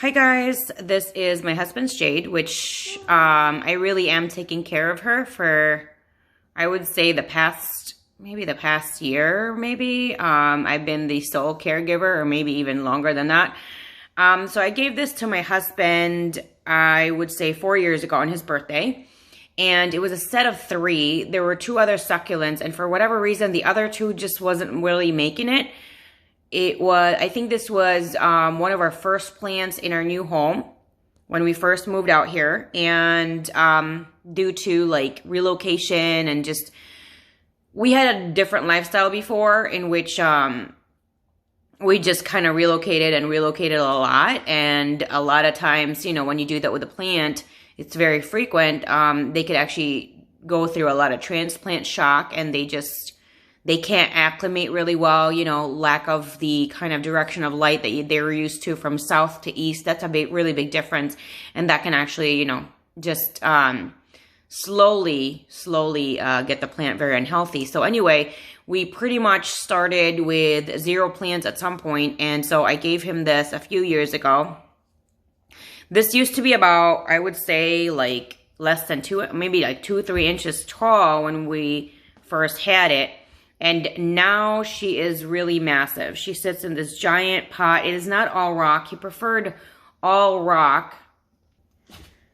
Hi guys, this is my husband's Jade, which I really am taking care of her for, I would say the past year, maybe. I've been the sole caregiver, or maybe even longer than that. So I gave this to my husband, I would say 4 years ago on his birthday. And it was a set of 3. There were 2 other succulents, and for whatever reason, the other 2 just wasn't really making it. I think this was one of our first plants in our new home when we first moved out here. And due to like relocation and just, we had a different lifestyle before in which we just kind of relocated a lot. And a lot of times, you know, when you do that with a plant, it's very frequent. They could actually go through a lot of transplant shock, and they can't acclimate really well, you know, lack of the kind of direction of light that they were used to from south to east. That's a really big difference. And that can actually, you know, just slowly get the plant very unhealthy. So anyway, we pretty much started with 0 plants at some point. And so I gave him this a few years ago. This used to be about, I would say, like less than 2, maybe like 2-3 inches tall when we first had it. And now she is really massive. She sits in this giant pot. It is not all rock. He preferred all rock.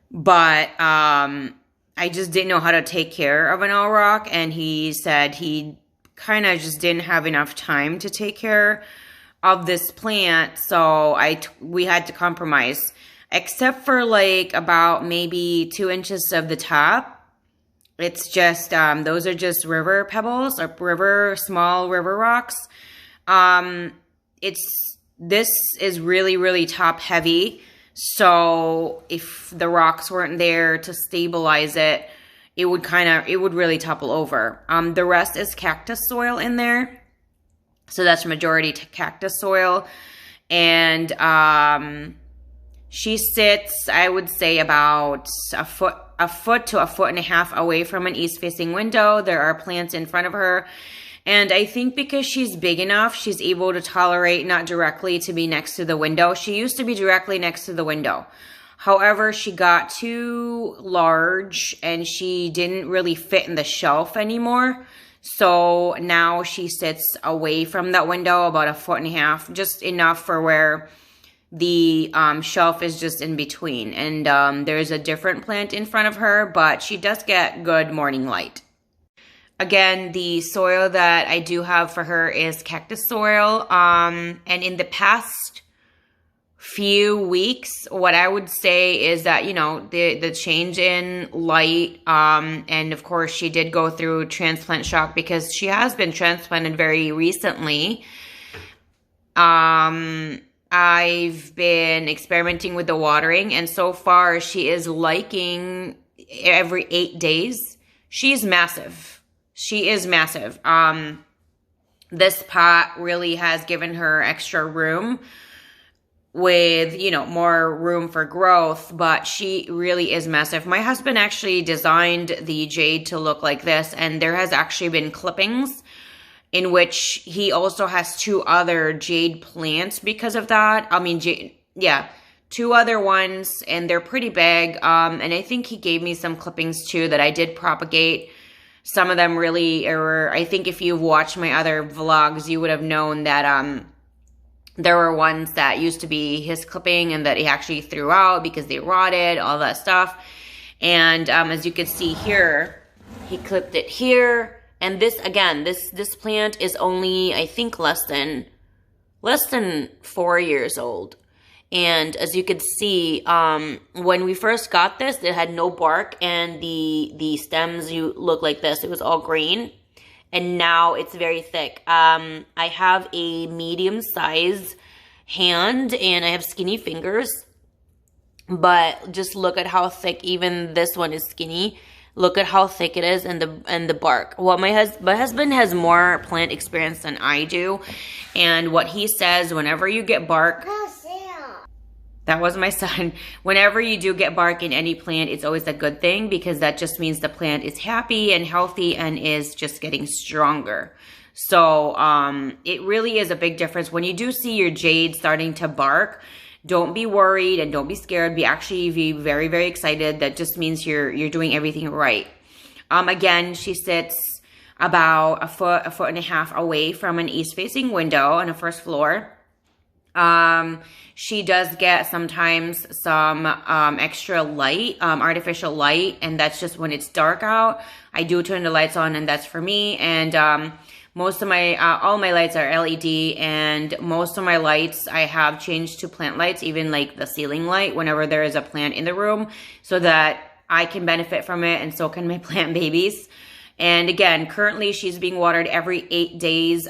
But I just didn't know how to take care of an all rock. And he said he kind of just didn't have enough time to take care of this plant. So we had to compromise. Except for like about maybe 2 inches of the top. It's just, those are just river pebbles or small river rocks. This is really, really top heavy. So if the rocks weren't there to stabilize it, it would really topple over. The rest is cactus soil in there. So that's majority cactus soil. And, she sits, I would say, about a foot to a foot and a half away from an east-facing window. There are plants in front of her. And I think because she's big enough, she's able to tolerate not directly to be next to the window. She used to be directly next to the window. However, she got too large and she didn't really fit in the shelf anymore. So now she sits away from that window about a foot and a half, just enough for where the shelf is just in between. And there's a different plant in front of her, but she does get good morning light. Again, the soil that I do have for her is cactus soil. And in the past few weeks, what I would say is that, you know, the change in light, and of course she did go through transplant shock because she has been transplanted very recently. I've been experimenting with the watering, and so far she is liking every 8 days. She's massive. She is massive. This pot really has given her extra room with, you know, more room for growth, but she really is massive. My husband actually designed the Jade to look like this, and there has actually been clippings in which he also has 2 other Jade plants because of that. I mean, 2 other ones, and they're pretty big. And I think he gave me some clippings too that I did propagate. Some of them really are, I think if you've watched my other vlogs, you would have known that there were ones that used to be his clipping and that he actually threw out because they rotted, all that stuff. And as you can see here, he clipped it here. And this, again, this plant is only, I think, less than 4 years old. And as you can see, when we first got this, it had no bark, and the stems look like this. It was all green, and now it's very thick. I have a medium size hand, and I have skinny fingers. But just look at how thick even this one is skinny. Look at how thick it is, and the bark. Well, my husband has more plant experience than I do, and what he says, whenever you get bark, that was my son. Whenever you do get bark in any plant, it's always a good thing because that just means the plant is happy and healthy and is just getting stronger. So it really is a big difference when you do see your Jade starting to bark. Don't be worried and don't be scared. Be very, very excited. That just means you're doing everything right. Again, she sits about a foot and a half away from an east-facing window on the first floor. She does get sometimes some extra light, artificial light, and that's just when it's dark out. I do turn the lights on, and that's for me. And most of my all my lights are LED, and most of my lights I have changed to plant lights, even like the ceiling light whenever there is a plant in the room, so that I can benefit from it, and so can my plant babies. And again, currently she's being watered every 8 days.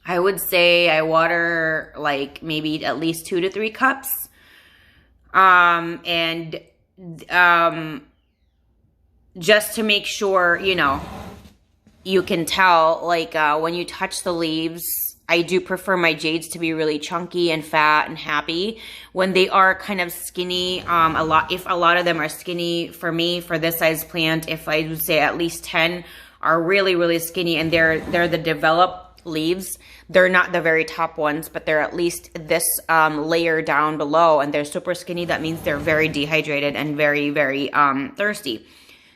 I would say I water like maybe at least 2 to 3 cups. Just to make sure, you know, you can tell, like when you touch the leaves, I do prefer my jades to be really chunky and fat and happy. When they are kind of skinny, if a lot of them are skinny for me, for this size plant, if I would say at least 10 are really, really skinny, and they're the developed leaves. They're not the very top ones, but they're at least this layer down below, and they're super skinny. That means they're very dehydrated and very, very thirsty.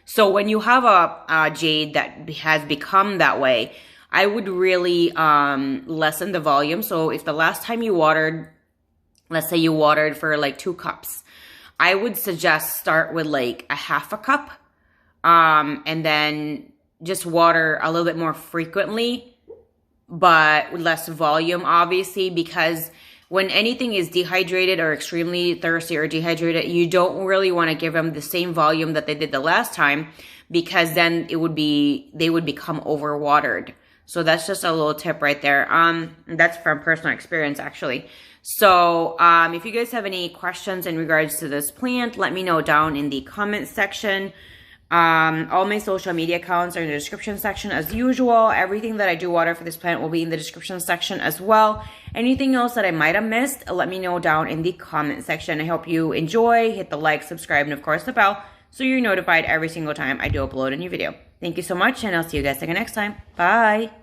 So when you have a jade that has become that way, I would really lessen the volume. So if the last time you watered, let's say you watered for like 2 cups, I would suggest start with like a half a cup, and then just water a little bit more frequently, but with less volume, obviously, because when anything is dehydrated or extremely thirsty or dehydrated, you don't really want to give them the same volume that they did the last time, because then they would become overwatered. So that's just a little tip right there. That's from personal experience, actually. So if you guys have any questions in regards to this plant, let me know down in the comments section. All my social media accounts are in the description section as usual. Everything that I do water for this plant will be in the description section as well. Anything else that I might have missed, let me know down in the comment section. I hope you enjoy. Hit the like, subscribe, and of course the bell, so you're notified every single time I do upload a new video. Thank you so much, and I'll see you guys again next time. Bye!